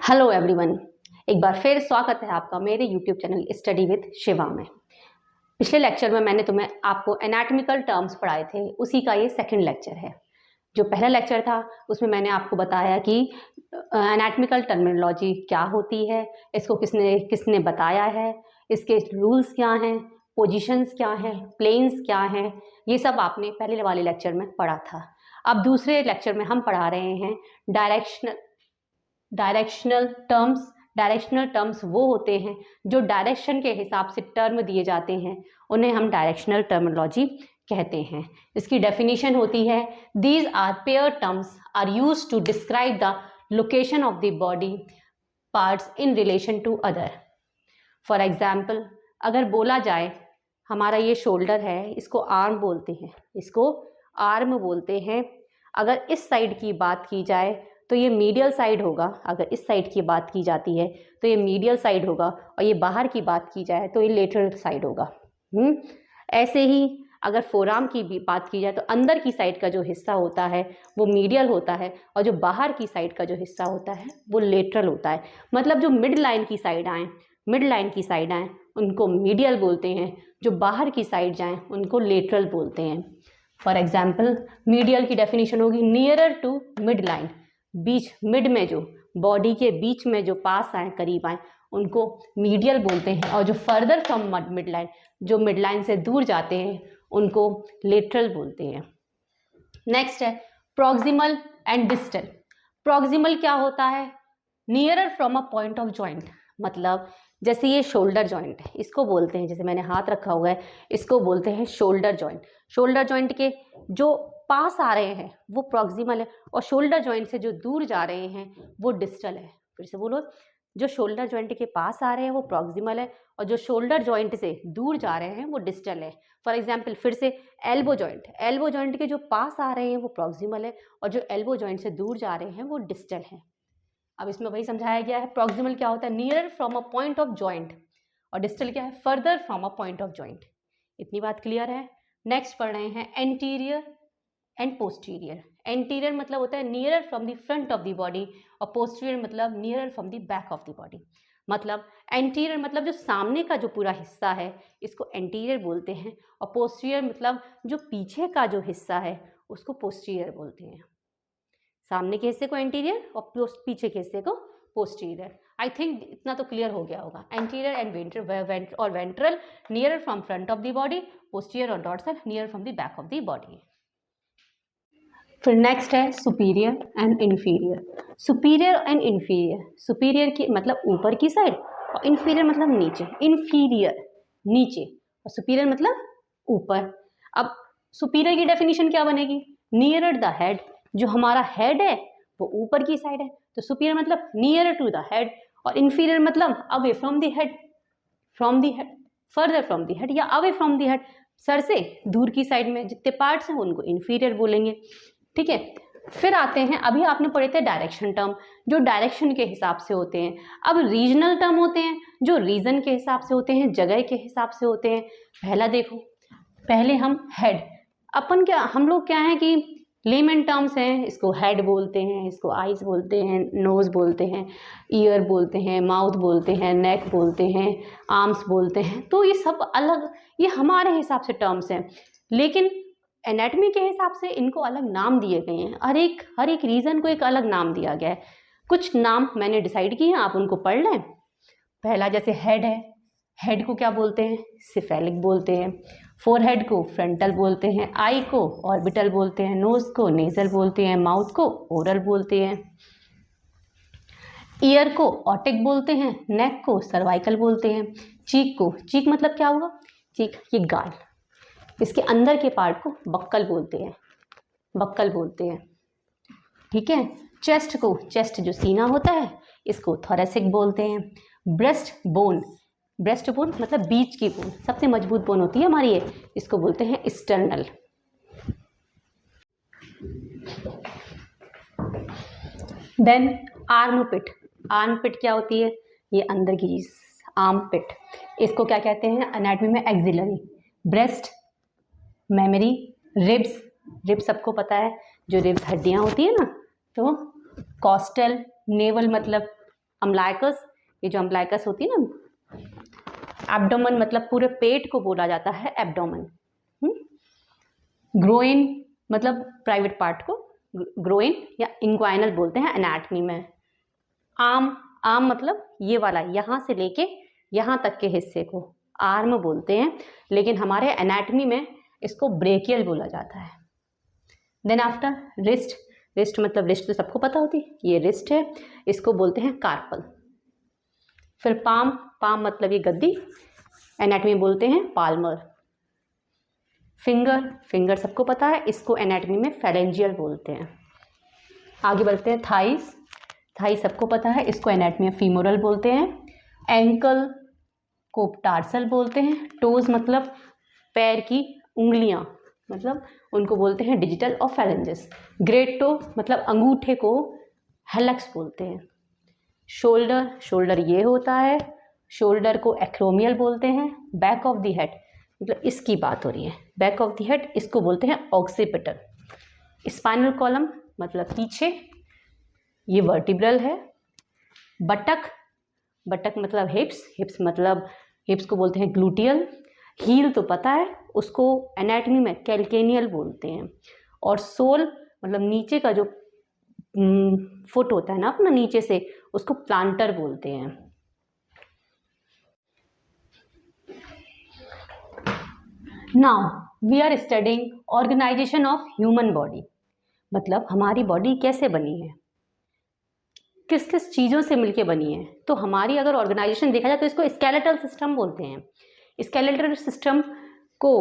Hello everyone, एक बार फिर स्वागत है आपका मेरे YouTube channel study with Shiva में। पिछले लेक्चर में मैंने आपको एनाटॉमिकल टर्म्स पढ़ाए थे, उसी का ये सेकंड लेक्चर है। जो पहला लेक्चर था उसमें मैंने आपको बताया कि एनाटॉमिकल टर्मिनोलॉजी क्या होती है, इसको किसने किसने बताया है, इसके रूल्स क्या हैं, पोजीशंस क्या हैं, प्लेन्स क्या हैं, ये सब आपने पहले वाले लेक्चर में पढ़ा था। अब दूसरे लेक्चर में हम पढ़ा रहे हैं डायरेक्शनल टर्म्स। डायरेक्शनल टर्म्स वो होते हैं जो डायरेक्शन के हिसाब से टर्म दिए जाते हैं, उन्हें हम डायरेक्शनल टर्मिनोलॉजी कहते हैं। इसकी डेफिनेशन होती है, these are pair terms are used to describe the location of the body parts in relation to other. For example, अगर बोला जाए हमारा ये शोल्डर है, इसको आर्म बोलते हैं, इसको आर्म बोलते हैं। अगर इस साइड की बात की जाए तो ये मीडियल साइड होगा, अगर इस साइड की बात की जाती है तो ये मीडियल साइड होगा, और ये बाहर की बात की जाए तो ये लेटरल साइड होगा। ऐसे ही अगर फोरआर्म की भी बात की जाए तो अंदर की साइड का जो हिस्सा होता है वो मीडियल होता है, और जो बाहर की साइड का जो हिस्सा होता है वो लेटरल होता है। मतलब जो मिड लाइन की साइड आएँ उनको मीडियल बोलते हैं, जो बाहर की साइड जाएँ उनको लेटरल बोलते हैं। फॉर एग्जाम्पल, मीडियल की डेफिनेशन होगी नियरर टू मिड लाइन, बीच मिड में जो बॉडी के बीच में जो पास आए, करीब आए, उनको मीडियल बोलते हैं। और जो फर्दर फ्रॉम मिड लाइन, जो मिड लाइन से दूर जाते हैं, उनको लेटरल बोलते हैं। नेक्स्ट है प्रॉक्सिमल एंड डिस्टल। प्रॉक्सिमल क्या होता है? Nearer from a point of joint. मतलब जैसे ये शोल्डर जॉइंट है, इसको बोलते हैं, जैसे मैंने हाथ रखा हुआ है, इसको बोलते हैं शोल्डर जॉइंट। शोल्डर जॉइंट के जो पास आ रहे हैं वो प्रॉक्सिमल है, और शोल्डर जॉइंट से जो दूर जा रहे हैं वो डिस्टल है। फिर से बोलो, जो शोल्डर जॉइंट के पास आ रहे हैं वो प्रॉक्सिमल है, और जो शोल्डर जॉइंट से दूर जा रहे हैं वो डिस्टल है। फॉर एग्जाम्पल, फिर से एल्बो जॉइंट के जो पास आ रहे हैं वो प्रॉक्सिमल है, और जो एल्बो जॉइंट से दूर जा रहे हैं वो डिस्टल है। अब इसमें वही समझाया गया है, प्रॉक्सिमल क्या होता है? Nearer from a point of joint, और डिस्टल क्या है? Further from a point of joint. इतनी बात क्लियर है। नेक्स्ट पढ़ रहे हैं एंटीरियर एंड पोस्टीरियर। एंटीरियर मतलब होता है nearer from the front of the body, और पोस्टीरियर मतलब nearer from the back of the body. मतलब एंटीरियर मतलब जो सामने का जो पूरा हिस्सा है, इसको एंटीरियर बोलते हैं, और पोस्टीरियर मतलब जो पीछे का जो हिस्सा है उसको पोस्टीरियर बोलते हैं। सामने के हिस्से को एंटीरियर और पीछे के हिस्से को पोस्टीरियर। आई थिंक इतना तो क्लियर हो गया होगा। एंटीरियर एंड और ventral nearer from front of the body, posterior और dorsal near from the back of the body. फिर नेक्स्ट है superior and inferior. Superior and inferior, superior की मतलब ऊपर की साइड, और इन्फीरियर मतलब नीचे। इन्फीरियर नीचे और सुपीरियर मतलब ऊपर। अब सुपीरियर की डेफिनेशन क्या बनेगी? नियरर द हेड, जो हमारा हेड है वो ऊपर की साइड है, तो सुपीरियर मतलब नियर टू द हेड, और इन्फीरियर मतलब away from the head, further from the head या अवे फ्रॉम द हेड, सर से दूर की साइड में जितने पार्ट्स हैं उनको इन्फीरियर बोलेंगे। ठीक है। फिर आते हैं, अभी आपने पढ़े थे डायरेक्शन टर्म, जो डायरेक्शन के हिसाब से होते हैं। अब रीजनल टर्म होते हैं जो रीजन के हिसाब से होते हैं, जगह के हिसाब से होते हैं। पहला देखो, पहले हम हेड, हम लोग क्या है कि लेमन टर्म्स हैं, इसको हेड बोलते हैं, इसको आइज बोलते हैं, नोज बोलते हैं, ईयर बोलते हैं, माउथ बोलते हैं, नेक बोलते हैं, आर्म्स बोलते हैं। तो ये सब अलग, ये हमारे हिसाब से टर्म्स हैं, लेकिन एनाटॉमी के हिसाब से इनको अलग नाम दिए गए हैं। हर एक रीजन को एक अलग नाम दिया गया है। कुछ नाम मैंने डिसाइड किए हैं, आप उनको पढ़ लें। पहला जैसे हेड है, हेड को क्या बोलते हैं? सिफेलिक बोलते हैं। फोरहेड को फ्रंटल बोलते हैं, आई को ऑर्बिटल बोलते हैं, नोज को नेजल बोलते हैं, माउथ को ओरल बोलते हैं, ईयर को ऑटिक बोलते हैं, नेक को सर्वाइकल बोलते हैं, चीक मतलब क्या हुआ? चीक ये गाल, इसके अंदर के पार्ट को बक्कल बोलते हैं। ठीक है। चेस्ट जो सीना होता है इसको थोरेसिक बोलते हैं। ब्रेस्ट बोन मतलब बीच की बोन, सबसे मजबूत बोन होती है हमारी ये, इसको बोलते हैं स्टर्नल। देन आर्मपिट क्या होती है? ये अंदर की चीज, आर्मपिट, इसको क्या कहते हैं एनाटॉमी में? एक्सिलरी। ब्रेस्ट, मेमरी, रिब्स सबको पता है, जो रिब्स हड्डियां होती है ना, तो कॉस्टल, नेवल मतलब अम्बलाइकस, ये जो अम्बलाइकस होती है ना, एब्डोमेन मतलब पूरे पेट को बोला जाता है एब्डोमेन। ग्रोइन मतलब प्राइवेट पार्ट को ग्रोइन या इंग्वाइनल बोलते हैं एनाटमी में। आर्म, आर्म मतलब ये वाला यहाँ से लेके यहाँ तक के हिस्से को आर्म बोलते हैं, लेकिन हमारे एनाटमी में इसको ब्रेकियल बोला जाता है। देन आफ्टर रिस्ट, रिस्ट मतलब रिस्ट तो सबको पता होती है, ये रिस्ट है, इसको बोलते हैं कार्पल। फिर पाम, पाम मतलब ये गद्दी, एनाटमी बोलते हैं पाल्मर। फिंगर, फिंगर सबको पता है, इसको एनाटमी में फेरेंजियल बोलते हैं। आगे बढ़ते हैं थाइस, थाई सबको पता है, इसको एनाटमी में फीमोरल बोलते हैं। एंकल को टार्सल बोलते हैं। टोज मतलब पैर की उंगलियां, मतलब उनको बोलते हैं डिजिटल और फेरेंजिस। ग्रेट टो मतलब अंगूठे को हेलक्स बोलते हैं। शोल्डर, शोल्डर ये होता है, शोल्डर को एक्रोमियल बोलते हैं। बैक ऑफ द हेड मतलब इसकी बात हो रही है, बैक ऑफ द हेड, इसको बोलते हैं ऑक्सीपिटल। स्पाइनल कॉलम मतलब पीछे, ये वर्टिब्रल है। बटक, बटक मतलब हिप्स, हिप्स मतलब हिप्स को बोलते हैं ग्लूटियल। हील तो पता है, उसको एनाटमी में कैल्केनियल बोलते हैं। और सोल मतलब नीचे का जो फुट होता है ना अपना नीचे से, उसको प्लांटर बोलते हैं। Now we are studying organization of human body, मतलब हमारी बॉडी कैसे बनी है, किस किस चीज़ों से मिलके बनी है। तो हमारी अगर ऑर्गेनाइजेशन देखा जाए तो इसको स्केलेटल सिस्टम बोलते हैं। स्केलेटल सिस्टम को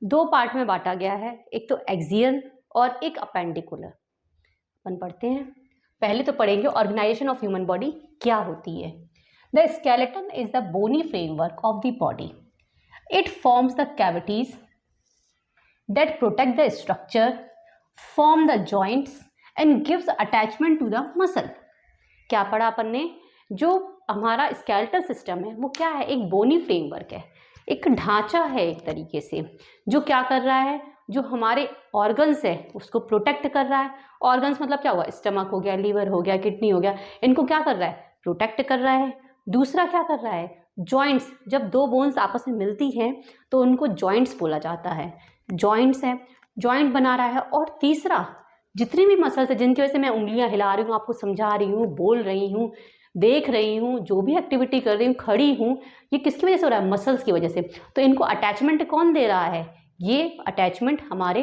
दो पार्ट में बांटा गया है, एक तो एक्सियल और एक अपेंडिकुलर। अपन पढ़ते हैं, पहले तो पढ़ेंगे ऑर्गेनाइजेशन ऑफ ह्यूमन बॉडी क्या होती है। The skeleton is the bony framework of the body. It forms the cavities that protect the structure, form the joints and gives attachment to the muscle. क्या पढ़ा अपन ने, जो हमारा स्केलेटल सिस्टम है वो क्या है, एक बोनी फ्रेमवर्क है, एक ढांचा है एक तरीके से, जो क्या कर रहा है, जो हमारे ऑर्गन्स है उसको प्रोटेक्ट कर रहा है। ऑर्गन्स मतलब क्या हुआ, स्टमक हो गया, लीवर हो गया, किडनी हो गया, इनको क्या कर रहा है, प्रोटेक्ट कर रहा है। दूसरा क्या कर रहा है, जॉइंट्स, जब दो बोन्स आपस में मिलती हैं तो उनको जॉइंट्स बोला जाता है, जॉइंट्स है, जॉइंट बना रहा है। और तीसरा, जितनी भी मसल्स है जिनकी वजह से मैं उंगलियां हिला रही हूँ, आपको समझा रही हूँ, बोल रही हूँ, देख रही हूँ, जो भी एक्टिविटी कर रही हूँ, खड़ी हूँ, ये किसकी वजह से हो रहा है, मसल्स की वजह से। तो इनको अटैचमेंट कौन दे रहा है, ये अटैचमेंट हमारे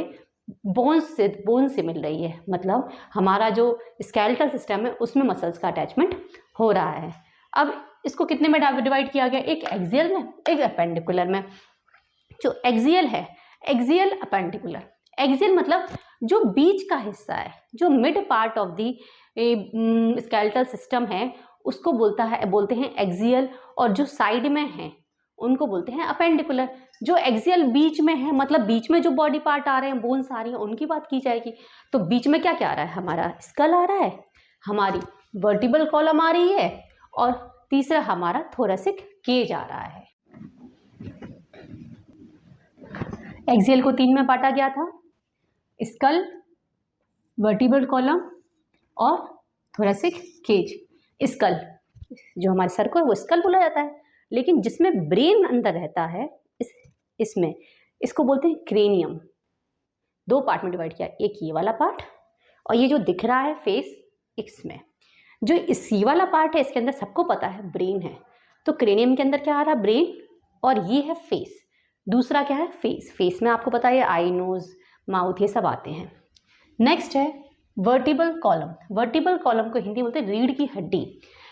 बोन से मिल रही है, मतलब हमारा जो स्केलेटल सिस्टम है उसमें मसल्स का अटैचमेंट हो रहा है। अब इसको कितने में डिवाइड किया गया, एक एक्सियल में, एक अपेंडिकुलर में। जो एक्सियल है, एक्सियल अपेंडिकुलर, एक्सियल मतलब जो बीच का हिस्सा है, जो mid part of the skeletal system है उसको बोलते हैं एक्सियल, और जो साइड में है उनको बोलते हैं अपेंडिकुलर। जो एक्सियल बीच में है, मतलब बीच में जो बॉडी पार्ट आ रहे हैं, बोन्स आ रही हैं, उनकी बात की जाएगी। तो बीच में क्या क्या आ रहा है, हमारा स्कल आ रहा है, हमारी वर्टिब्रल कॉलम आ रही है, और तीसरा हमारा थोरेसिक केज आ रहा है। एक्सियल को 3 में बांटा गया था, स्कल, वर्टिब्रल कॉलम और थोरेसिक केज। स्कल, जो हमारे सर को है वो स्कल बोला जाता है, लेकिन जिसमें ब्रेन अंदर रहता है इसमें, इसको बोलते हैं क्रेनियम। 2 पार्ट में डिवाइड किया, एक ये वाला पार्ट और ये जो दिख रहा है फेस, इसमें जो इस ये वाला पार्ट है इसके अंदर सबको पता है ब्रेन है। तो क्रेनियम के अंदर क्या आ रहा है, ब्रेन, और ये है फेस। दूसरा क्या है, फेस, फेस में आपको पता है आई, नोज, माउथ, ये सब आते हैं। नेक्स्ट है वर्टिब्रल कॉलम। वर्टिब्रल कॉलम को हिंदी बोलते हैं रीढ़ की हड्डी।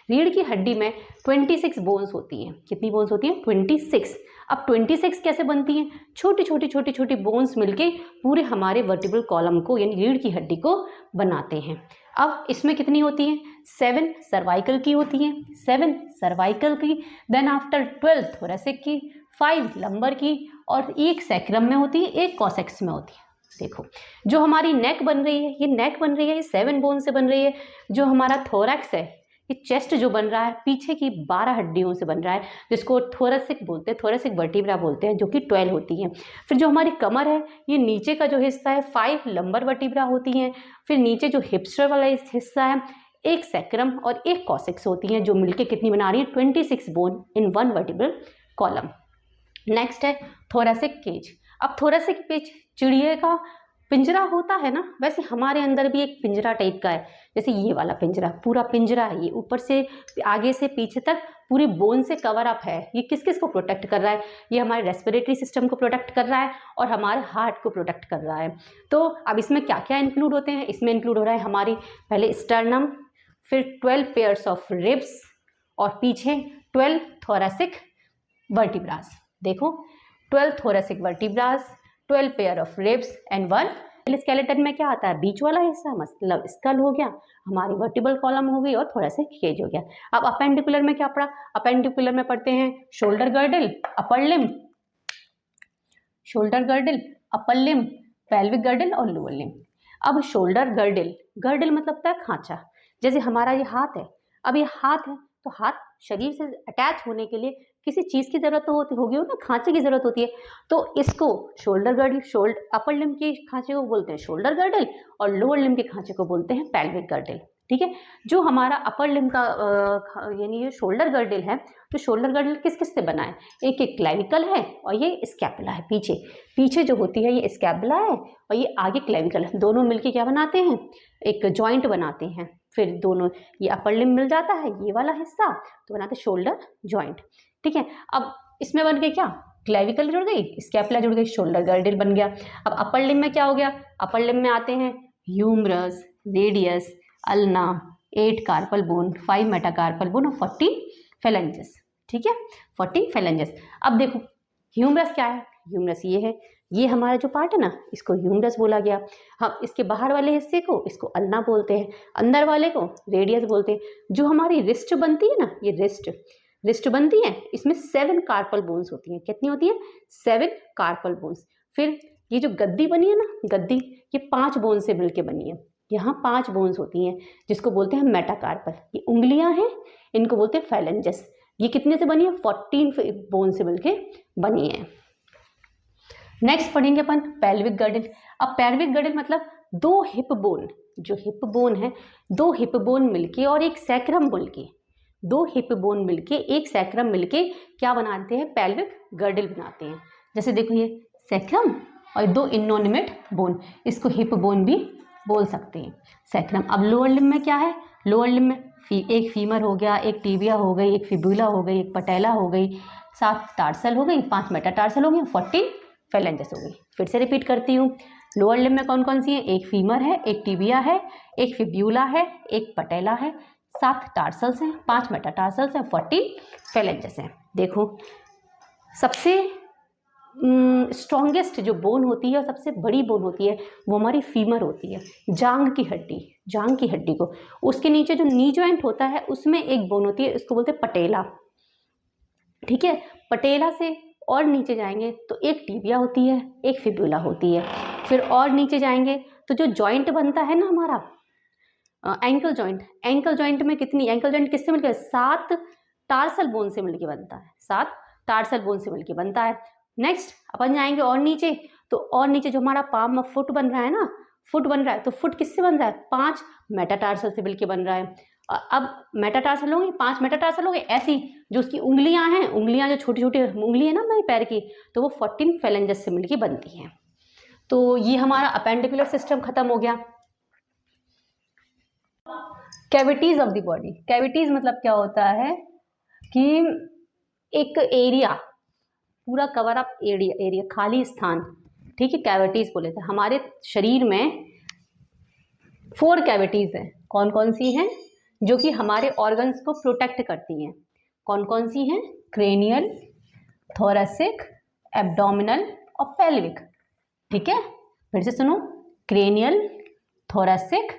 रीढ़ की हड्डी में 26 बोन्स होती हैं। कितनी बोन्स होती हैं, 26। अब 26 कैसे बनती हैं, छोटी छोटी छोटी छोटी बोन्स मिलके पूरे हमारे वर्टिब्रल कॉलम को यानी रीढ़ की हड्डी को बनाते हैं। अब इसमें कितनी होती हैं, 7 सर्वाइकल की होती हैं, 7 सर्वाइकल की, देन आफ्टर 12 थोरेसिक की, 5 लंबर की, और 1 सैक्रम में होती है, 1 कॉसेक्स में होती है। देखो जो हमारी नेक बन रही है, ये नेक बन रही है, ये 7 बोन से बन रही है। जो हमारा थोरैक्स है, ये चेस्ट जो बन रहा है पीछे की 12 हड्डियों से बन रहा है, जिसको थोरेसिक बोलते हैं, थोरेसिक वर्टिब्रा बोलते हैं, जो कि 12 होती हैं। फिर जो हमारी कमर है, ये नीचे का जो हिस्सा है 5 लंबर वर्टिब्रा होती हैं। फिर नीचे जो हिप्स्टर वाला हिस्सा है एक सैक्रम और एक कॉसेक्स होती हैं, जो मिलके कितनी बना रही है 26 bone in one vertebral column. Next है थोरेसिक केज। अब थोरेसिक केज चिड़िया का पिंजरा होता है ना, वैसे हमारे अंदर भी एक पिंजरा टाइप का है, जैसे ये वाला पिंजरा, पूरा पिंजरा है ये, ऊपर से आगे से पीछे तक पूरी बोन से कवर अप है। ये किस किस को प्रोटेक्ट कर रहा है? ये हमारे रेस्पिरेटरी सिस्टम को प्रोटेक्ट कर रहा है और हमारे हार्ट को प्रोटेक्ट कर रहा है। तो अब इसमें क्या क्या इंक्लूड होते हैं? इसमें इंक्लूड हो रहा है हमारी पहले स्टर्नम, फिर 12 पेयर्स ऑफ रिब्स और पीछे 12 थोरेसिक वर्टिब्रास। देखो 12 thoracic vertebras, 12 pair of ribs and 1 skeleton में क्या आता है? बीच वाला हिस्सा, मतलब स्कल हो गया, हमारी वर्टिब्रल कॉलम हो गई और थोरेसिक केज हो गया। अब अपेंडिकुलर में क्या पढ़ा? अपेंडिकुलर में पढ़ते हैं शोल्डर गर्डल, अपर लिम, शोल्डर गर्डल, अपर लिम, पेल्विक गर्डल और लोअर लिम। अब शोल्डर गर्डल, गर्डल मतलब होता है खांचा, जैसे हमारा ये हाथ है, अब ये हाथ है तो हाथ शरीर से अटैच होने के लिए किसी चीज़ की ज़रूरत तो होगी ना, खांचे की ज़रूरत होती है, तो इसको शोल्डर गर्डल, अपर लिम के खांचे को बोलते हैं शोल्डर गर्डल और लोअर लिम के खांचे को बोलते हैं पेल्विक गर्डल। ठीक है, जो हमारा अपर लिम का यानी ये शोल्डर गर्डल है, तो शोल्डर गर्डल किस किस से बना है? एक एक क्लेविकल है और ये स्कैपुला है, पीछे पीछे जो होती है ये स्कैपुला है और ये आगे क्लेविकल है, दोनों मिलके क्या बनाते हैं? एक जॉइंट बनाते हैं। फिर दोनों ये अपर लिम मिल जाता है, ये वाला हिस्सा, तो बनाते हैं शोल्डर जॉइंट। ठीक है, अब इसमें बन गई क्या? क्लेविकल जुड़ गई, स्कैपुला जुड़ गई, शोल्डर गर्डल बन गया। अब अपर लिम में क्या हो गया? अपर लिम में आते हैं humerus, radius, ulna, 8 carpal bone, 5 metacarpal bone और 14 फेलेंजेस। ठीक है, 14 फेलेंजेस। अब देखो ह्यूमरस क्या है? ह्यूमरस ये है, ये हमारा जो पार्ट है ना, इसको ह्यूमरस बोला गया। हम इसके बाहर वाले हिस्से को इसको अल्ना बोलते हैं, अंदर वाले को रेडियस बोलते हैं। जो हमारी रिस्ट बनती है ना, ये रिस्ट बनती है, इसमें 7 कार्पल बोन्स होती हैं। कितनी होती है? 7 कार्पल बोन्स। फिर ये जो गद्दी बनी है ना, गद्दी, ये 5 बोन से मिलके बनी है। यहाँ 5 बोन्स होती हैं जिसको बोलते हैं मेटाकार्पल। ये उंगलियां हैं, इनको बोलते हैं फेलेंजेस। ये कितने से बनी है? 14 बोन से मिलके बनी है। नेक्स्ट पढ़ेंगे अपन पेल्विक गर्डल। अब पेल्विक गर्डल मतलब 2 हिप बोन, जो हिप बोन है, 2 हिप बोन मिलके और एक सैक्रम मिलके, 2 हिप बोन मिलके एक सैक्रम मिलके क्या बनाते हैं? पेल्विक गर्डल बनाते हैं। जैसे देखो ये सैक्रम और 2 इनोनिमेट बोन, इसको हिप बोन भी बोल सकते हैं, सैक्रम। अब लोअर लिम में क्या है? लोअर लिम में एक फीमर हो गया, एक टीबिया हो गई, एक फिबुला हो गई, एक पटेला हो गई, 7 टार्सल हो गई, 5 मेटाटार्सल हो गई, 14 फेलेंजेस हो गई। फिर से रिपीट करती हूँ, लोअर लिम में कौन कौन सी है? एक फीमर है, एक टीबिया है, एक फिब्यूला है, एक पटेला है, 7 टार्सल्स हैं, 5 मेटाटार्सल्स हैं, 14 फेलेंजेस हैं। देखो सबसे स्ट्रॉन्गेस्ट जो बोन होती है और सबसे बड़ी बोन होती है वो हमारी फीमर होती है, जांग की हड्डी, जांग की हड्डी को, उसके नीचे जो नी जॉइंट होता है उसमें एक बोन होती है, इसको बोलते हैं पटेला। ठीक है, पटेला से और नीचे जाएंगे तो एक टीबिया होती है, एक फिब्यूला होती है। फिर और नीचे जाएंगे तो जो जॉइंट बनता है ना हमारा एंकल जॉइंट, एंकल जॉइंट में कितनी, एंकल जॉइंट किससे मिलकर? 7 टार्सल बोन से मिलकर बनता है, 7 टार्सल बोन से मिलकर बनता है। नेक्स्ट अपन जाएंगे और नीचे, तो और नीचे जो हमारा पाम ऑफ फुट बन रहा है ना, फुट बन रहा है, तो फुट किससे बन रहा है? 5 मेटाटार्सल से मिलकर बन रहा है। अब मेटाटार्सल होंगे, 5 मेटाटार्सल होंगे, ऐसी जो उसकी उंगलियां हैं, उंगलियां जो छोटी छोटी उंगली है ना हमारे पैर की, तो वो 14 फेलेंजेस से मिलकर बनती हैं। तो ये हमारा अपेंडिकुलर सिस्टम खत्म हो गया। Cavities of the body, cavities मतलब क्या होता है कि एक एरिया, पूरा कवर अप एरिया, खाली स्थान। ठीक है, कैविटीज बोले थे। हमारे शरीर में 4 कैविटीज हैं। कौन कौन सी हैं? जो कि हमारे ऑर्गन्स को प्रोटेक्ट करती हैं। कौन कौन सी हैं? क्रेनियल, थोरेसिक, एब्डोमिनल और पेल्विक। ठीक है, फिर से सुनो, cranial, thoracic,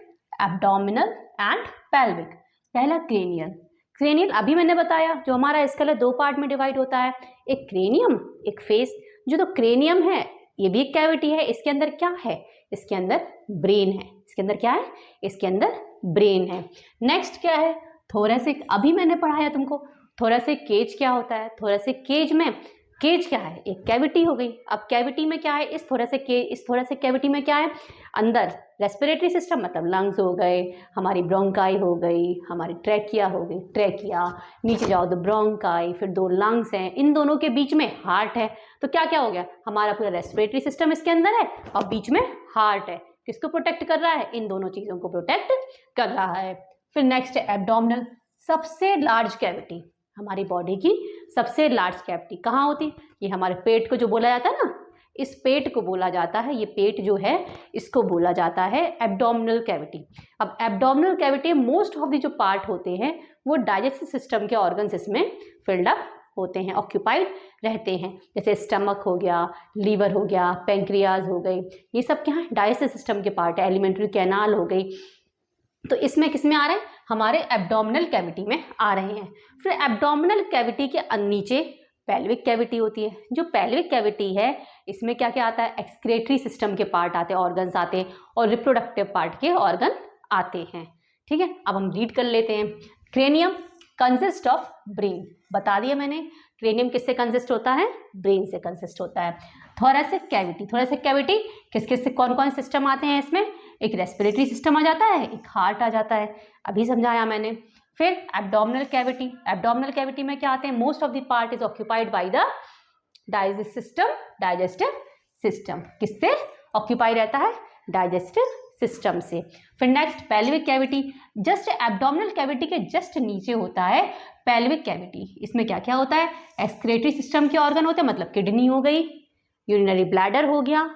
abdominal and pelvic. पहला क्रेनियल, क्रेनियल अभी मैंने बताया, जो हमारा स्कल है 2 पार्ट में डिवाइड होता है, एक क्रेनियम, एक फेस। जो तो क्रेनियम है ये भी एक कैविटी है, इसके अंदर क्या है? इसके अंदर ब्रेन है। इसके अंदर क्या है? इसके अंदर ब्रेन है। नेक्स्ट क्या है? थोरेसिक, अभी मैंने पढ़ाया तुमको। थोरेसिक केज क्या होता है? थोरेसिक केज में केज क्या है, एक कैविटी हो गई। अब कैविटी में क्या है, इस थोड़े से कैविटी में क्या है, अंदर रेस्पिरेटरी सिस्टम मतलब लंग्स हो गए, हमारी ब्रोंकाई हो गई, हमारी ट्रैकिया हो गई, ट्रैकिया, नीचे जाओ तो ब्रोंकाई, फिर 2 लंग्स हैं, इन दोनों के बीच में हार्ट है। तो क्या क्या हो गया, हमारा पूरा रेस्पिरेटरी सिस्टम इसके अंदर है और बीच में हार्ट है। किसको प्रोटेक्ट कर रहा है, इन दोनों चीज़ों को प्रोटेक्ट कर रहा है। फिर नेक्स्ट है एब्डोमिनल, सबसे लार्ज कैविटी, हमारी बॉडी की सबसे लार्ज कैविटी कहाँ होती है, ये हमारे पेट को जो बोला जाता है ना, इस पेट को बोला जाता है, ये पेट जो है इसको बोला जाता है एब्डोमिनल कैविटी। अब abdominal cavity most of the जो पार्ट होते हैं वो डाइजेस्टिव सिस्टम के ऑर्गन्स इसमें फिल्ड अप होते हैं, ऑक्यूपाइड रहते हैं। जैसे स्टमक हो गया, लीवर हो गया, पेंक्रियाज हो गई, ये सब क्या है, डाइजेस्टिव सिस्टम के पार्ट है। एलिमेंट्री कैनाल हो गई, तो इसमें किस में आ रहे हैं, हमारे एब्डोमिनल कैविटी में आ रहे हैं। फिर एब्डोमिनल कैविटी के नीचे पेल्विक कैविटी होती है। जो पेल्विक कैविटी है इसमें क्या क्या आता है, एक्सक्रेटरी सिस्टम के पार्ट आते हैं, ऑर्गन्स आते हैं और रिप्रोडक्टिव पार्ट के ऑर्गन आते हैं। ठीक है, अब हम रीड कर लेते हैं। क्रेनियम कंसिस्ट ऑफ ब्रेन, बता दिया मैंने, क्रेनियम किससे कंसिस्ट होता है, ब्रेन से कंसिस्ट होता है। थोरैसिक कैविटी, थोरैसिक कैविटी किस किस से कौन कौन सिस्टम आते हैं इसमें, एक रेस्पिरेटरी सिस्टम आ जाता है, एक हार्ट आ जाता है, अभी समझाया मैंने। फिर एब्डोमिनल कैविटी, एब्डोमिनल कैविटी में क्या आते हैं, most of the part is occupied by the digestive system, किससे ऑक्यूपाई रहता है, डाइजेस्टिव सिस्टम से। फिर next pelvic cavity, just abdominal cavity के जस्ट नीचे होता है पेल्विक कैविटी। इसमें क्या क्या होता है, एक्सक्रेटरी सिस्टम के ऑर्गन होते हैं, मतलब किडनी हो गई, यूरिनरी ब्लैडर हो गया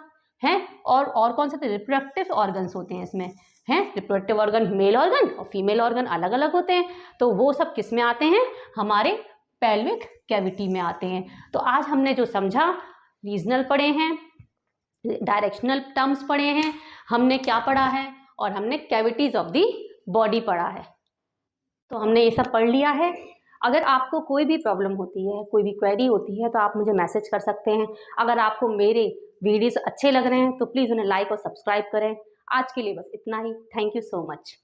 है, और कौन से रिप्रोडक्टिव ऑर्गन्स होते हैं इसमें हैं, रिप्रोडक्टिव ऑर्गन मेल ऑर्गन और फीमेल ऑर्गन अलग अलग होते हैं, तो वो सब किस में आते हैं, हमारे पेल्विक कैविटी में आते हैं। तो आज हमने जो समझा, रीजनल पढ़े हैं, डायरेक्शनल टर्म्स पढ़े हैं, हमने क्या पढ़ा है, और हमने कैविटीज ऑफ द बॉडी पढ़ा है। तो हमने ये सब पढ़ लिया है। अगर आपको कोई भी प्रॉब्लम होती है, कोई भी क्वेरी होती है, तो आप मुझे मैसेज कर सकते हैं। अगर आपको मेरे वीडियोस अच्छे लग रहे हैं तो प्लीज़ उन्हें लाइक और सब्सक्राइब करें। आज के लिए बस इतना ही। Thank you so much.